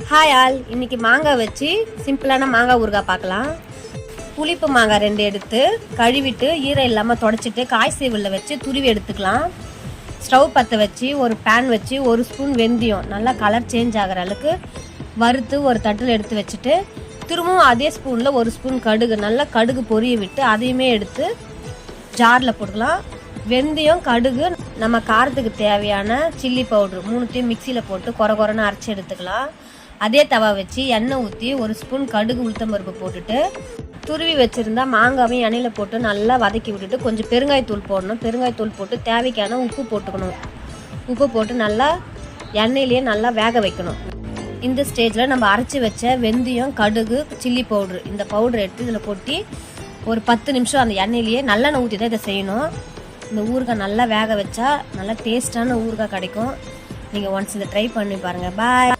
Hi all, இன்னைக்கு மாங்காய் வச்சு சிம்பிளான மாங்காய் ஊறுகாய் பார்க்கலாம். புளிப்பு மாங்காய் 2 எடுத்து கழுவிட்டு ஈரம் இல்லாமல் தொடச்சிட்டு காய் சேவலில் வச்சு துருவி எடுத்துக்கலாம். ஸ்டவ் பற்ற வச்சு ஒரு பேன் வச்சு 1 ஸ்பூன் வெந்தயம் நல்லா கலர் சேஞ்ச் ஆகிற அளவுக்கு வறுத்து ஒரு தட்டில் எடுத்து வச்சுட்டு திரும்பவும் அதே ஸ்பூனில் 1 ஸ்பூன் கடுகு நல்லா கடுகு பொரிய விட்டு அதையுமே எடுத்து ஜாரில் போட்டுக்கலாம். வெந்தயம் கடுகு நம்ம காரத்துக்கு தேவையான சில்லி பவுட்ரு 3த்தையும் மிக்சியில் போட்டு கொரன்னு அரைச்சி எடுத்துக்கலாம். அதே தவா வச்சு எண்ணெய் ஊற்றி 1 ஸ்பூன் கடுகு உளுத்தம்பருப்பு போட்டுட்டு துருவி வச்சுருந்தா மாங்காவையும் எண்ணெயில் போட்டு நல்லா வதக்கி விட்டுட்டு கொஞ்சம் பெருங்காயத்தூள் போடணும். பெருங்காயத்தூள் போட்டு தேவைக்கான உப்பு போட்டுக்கணும். உப்பு போட்டு நல்லா எண்ணெயிலேயே நல்லா வேக வைக்கணும். இந்த ஸ்டேஜில் நம்ம அரைச்சி வச்ச வெந்தயம் கடுகு சில்லி பவுட்ரு இந்த பவுட்ரு எடுத்து இதில் கொட்டி ஒரு 10 நிமிஷம் அந்த எண்ணெயிலேயே நல்லெண்ணெய் ஊற்றி தான் இதை செய்யணும். இந்த ஊறுகாய் நல்லா வேக வச்சா நல்லா டேஸ்டான ஊறுகாய் கிடைக்கும். நீங்கள் ஒன்ஸ் இதை ட்ரை பண்ணி பாருங்கள். பாய்.